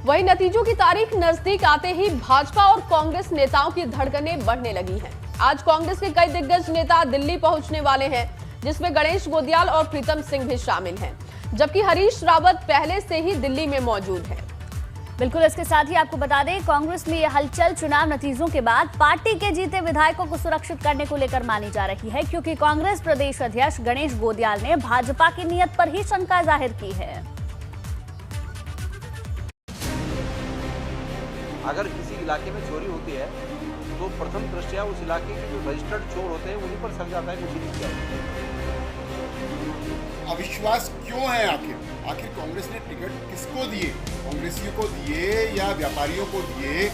वहीं नतीजों की तारीख नजदीक आते ही भाजपा और कांग्रेस नेताओं की धड़कनें बढ़ने लगी हैं। आज कांग्रेस के कई दिग्गज नेता दिल्ली पहुंचने वाले हैं, जिसमें गणेश गोदियाल और प्रीतम सिंह भी शामिल हैं, जबकि हरीश रावत पहले से ही दिल्ली में मौजूद है। बिल्कुल, इसके साथ ही आपको बता दें, कांग्रेस में यह हलचल चुनाव नतीजों के बाद पार्टी के जीते विधायकों को सुरक्षित करने को लेकर मानी जा रही है, क्योंकि कांग्रेस प्रदेश अध्यक्ष गणेश गोदियाल ने भाजपा की नीयत पर ही शंका जाहिर की है। अगर किसी इलाके में चोरी होती है तो प्रथम दृष्टया उस इलाके के जो रजिस्टर्ड चोर होते हैं उन्हीं पर सक जाता है कुछ नहीं किया। अविश्वास क्यों है? आखिर कांग्रेस ने टिकट किसको दिए? कांग्रेसियों को दिए या व्यापारियों को दिए?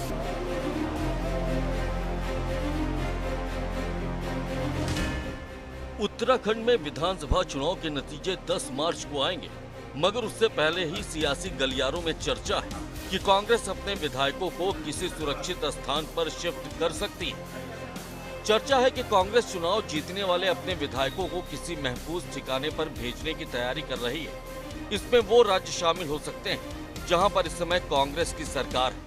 उत्तराखंड में विधानसभा चुनाव के नतीजे 10 मार्च को आएंगे, मगर उससे पहले ही सियासी गलियारों में चर्चा है कि कांग्रेस अपने विधायकों को किसी सुरक्षित स्थान पर शिफ्ट कर सकती है। चर्चा है कि कांग्रेस चुनाव जीतने वाले अपने विधायकों को किसी महफूज ठिकाने पर भेजने की तैयारी कर रही है। इसमें वो राज्य शामिल हो सकते हैं जहां पर इस समय कांग्रेस की सरकार है।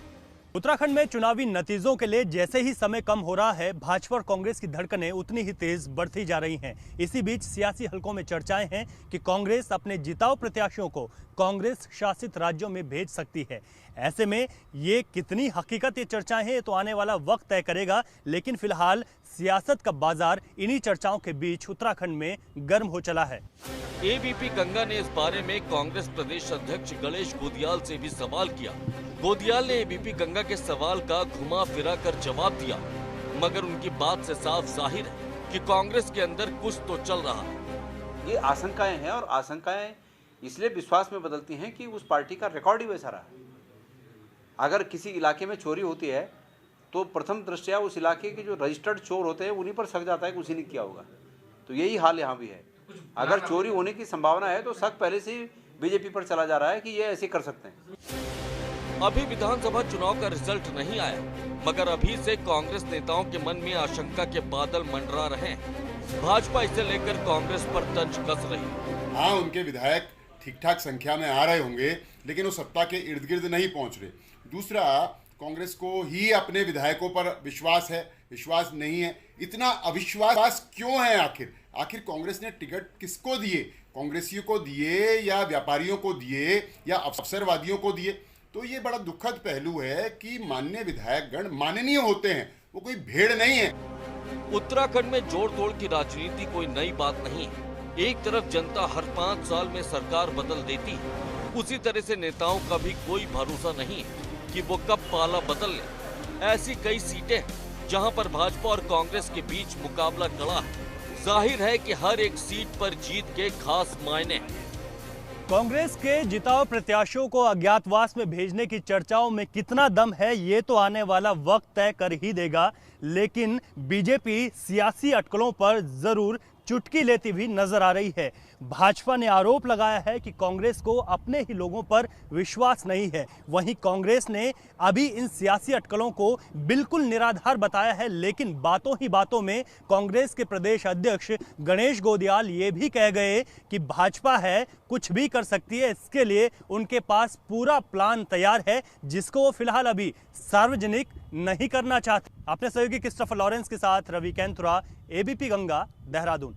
उत्तराखंड में चुनावी नतीजों के लिए जैसे ही समय कम हो रहा है, भाजपा और कांग्रेस की धड़कनें उतनी ही तेज बढ़ती जा रही हैं। इसी बीच सियासी हलकों में चर्चाएं हैं कि कांग्रेस अपने जिताऊ प्रत्याशियों को कांग्रेस शासित राज्यों में भेज सकती है। ऐसे में ये कितनी हकीकत ये चर्चाएं हैं, तो आने वाला वक्त तय करेगा, लेकिन फिलहाल सियासत का बाजार इन्हीं चर्चाओं के बीच उत्तराखंड में गर्म हो चला है। एबीपी गंगा ने इस बारे में कांग्रेस प्रदेश अध्यक्ष गणेश गोदियाल से भी सवाल किया। गोदियाल ने एबीपी गंगा के सवाल का घुमा फिरा कर जवाब दिया, मगर उनकी बात से साफ जाहिर है कि कांग्रेस के अंदर कुछ तो चल रहा है। ये आशंकाएं हैं और आशंकाएं इसलिए विश्वास में बदलती हैं कि उस पार्टी का रिकॉर्ड ही वैसा रहा है। अगर किसी इलाके में चोरी होती है तो प्रथम दृष्टया उस इलाके के जो रजिस्टर्ड चोर होते हैं उन्हीं पर शक जाता है कि उसी ने किया होगा। तो यही हाल यहाँ भी है। अगर चोरी होने की संभावना है तो शक पहले से ही बीजेपी पर चला जा रहा है कि ये ऐसे कर सकते हैं। अभी विधानसभा चुनाव का रिजल्ट नहीं आया, मगर अभी से कांग्रेस नेताओं के मन में आशंका के बादल मंडरा रहे हैं। भाजपा इसे लेकर कांग्रेस पर तंज कस रही। हाँ, उनके विधायक ठीक ठाक संख्या में आ रहे होंगे, लेकिन वो सत्ता के इर्द गिर्द नहीं पहुंच रहे। दूसरा, कांग्रेस को ही अपने विधायकों पर विश्वास है, विश्वास नहीं है। इतना अविश्वास क्यों है? आखिर कांग्रेस ने टिकट किसको दिए? कांग्रेसियों को दिए या व्यापारियों को दिए या अवसरवादियों को दिए? तो ये बड़ा दुखद पहलू है कि माननीय विधायकगण माननीय होते हैं, वो कोई भेड़ नहीं है। उत्तराखंड में जोड़ तोड़ की राजनीति कोई नई बात नहीं है। एक तरफ जनता हर 5 साल में सरकार बदल देती है, उसी तरह से नेताओं का भी कोई भरोसा नहीं है कि वो कब पाला बदल ले। ऐसी कई सीटें हैं जहां पर भाजपा और कांग्रेस के बीच मुकाबला कड़ा है। जाहिर है कि हर एक सीट पर जीत के खास मायने हैं। कांग्रेस के जिताऊ प्रत्याशियों को अज्ञातवास में भेजने की चर्चाओं में कितना दम है, ये तो आने वाला वक्त तय कर ही देगा, लेकिन बीजेपी सियासी अटकलों पर जरूर चुटकी लेती भी नजर आ रही है। भाजपा ने आरोप लगाया है कि कांग्रेस को अपने ही लोगों पर विश्वास नहीं है। वहीं कांग्रेस ने अभी इन सियासी अटकलों को बिल्कुल निराधार बताया है, लेकिन बातों ही बातों में कांग्रेस के प्रदेश अध्यक्ष गणेश गोदियाल ये भी कह गए कि भाजपा है, कुछ भी कर सकती है। इसके लिए उनके पास पूरा प्लान तैयार है, जिसको वो फिलहाल अभी सार्वजनिक नहीं करना चाहते। अपने सहयोगी क्रिस्टोफर लॉरेंस के साथ रवि कैंथुरा, एबीपी गंगा, देहरादून।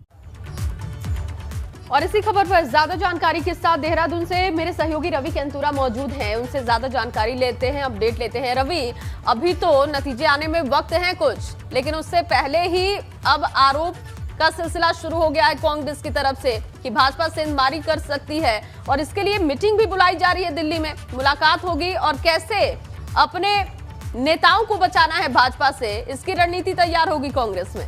और इसी खबर पर ज्यादा जानकारी के साथ देहरादून से मेरे सहयोगी रवि कैंथुरा मौजूद हैं। उनसे ज्यादा जानकारी लेते हैं, अपडेट लेते हैं। रवि, अभी तो नतीजे आने में वक्त है कुछ, लेकिन उससे पहले ही अब आरोप का सिलसिला शुरू हो गया है कांग्रेस की तरफ से कि भाजपा सेंधमारी कर सकती है, और इसके लिए मीटिंग भी बुलाई जा रही है दिल्ली में। मुलाकात होगी और कैसे अपने नेताओं को बचाना है भाजपा से, इसकी रणनीति तैयार होगी कांग्रेस में।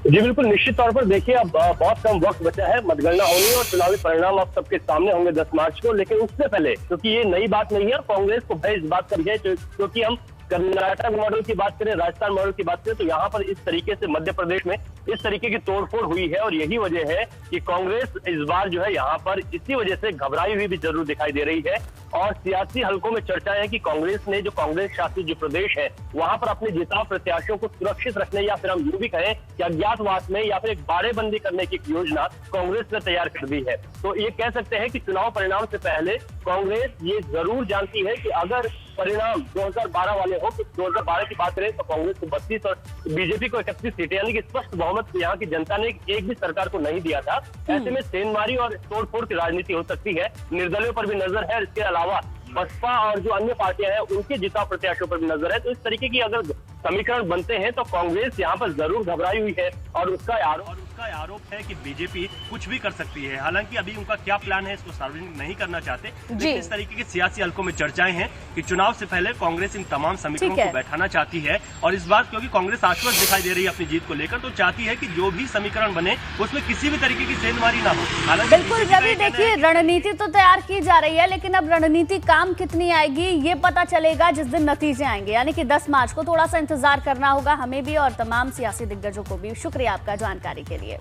जी बिल्कुल, निश्चित तौर पर देखिए, अब बहुत कम वक्त बचा है, मतगणना होनी और चुनावी परिणाम अब सबके सामने होंगे 10 मार्च को। लेकिन उससे पहले, क्योंकि ये नई बात नहीं है, कांग्रेस को भय इस बात का भी है क्योंकि हम कर्नाटक मॉडल की बात करें, राजस्थान मॉडल की बात करें, तो यहाँ पर इस तरीके से मध्य प्रदेश में इस तरीके की तोड़फोड़ हुई है। और यही वजह है कि कांग्रेस इस बार जो है यहाँ पर इसी वजह से घबराई हुई भी जरूर दिखाई दे रही है। और सियासी हलकों में चर्चा है कि कांग्रेस ने जो कांग्रेस शासित जो प्रदेश है वहां पर अपने जिताऊ प्रत्याशियों को सुरक्षित रखने, या फिर हम यूं भी कहें कि अज्ञातवास में या फिर एक बाड़ेबंदी करने की एक योजना कांग्रेस ने तैयार कर दी है। तो ये कह सकते हैं कि चुनाव परिणाम से पहले कांग्रेस ये जरूर जानती है कि अगर परिणाम 2012 वाले हो, तो 2012 की बात करें तो कांग्रेस को 32 और बीजेपी को 31 सीटें, यानी कि स्पष्ट बहुमत यहाँ की जनता ने एक भी सरकार को नहीं दिया था। ऐसे में सेंधमारी और तोड़फोड़ की राजनीति हो सकती है। निर्दलीयों पर भी नजर है, इसके अलावा बसपा और जो अन्य पार्टियां हैं उनके जिताऊ प्रत्याशियों पर भी नजर है। तो इस तरीके की अगर समीकरण बनते हैं तो कांग्रेस यहाँ पर जरूर घबराई हुई है और उसका आरोप है कि बीजेपी कुछ भी कर सकती है। हालांकि अभी उनका क्या प्लान है इसको सार्वजनिक नहीं करना चाहते, लेकिन इस तरीके के सियासी हलकों में चर्चाएं हैं कि चुनाव से पहले कांग्रेस इन तमाम समीकरणों को बैठाना चाहती है। और इस बार क्योंकि कांग्रेस आश्वस्त दिखाई दे रही है अपनी जीत को लेकर, तो चाहती है कि जो भी समीकरण बने उसमें किसी भी तरीके की सेंधमारी ना हो। हालांकि बिल्कुल रवि, देखिए रणनीति तो तैयार की जा रही है, लेकिन अब रणनीति काम कितनी आएगी ये पता चलेगा जिस दिन नतीजे आएंगे, यानी कि 10 मार्च को। थोड़ा सा इंतजार करना होगा हमें भी और तमाम सियासी दिग्गजों को भी। शुक्रिया आपका जानकारी के लिए।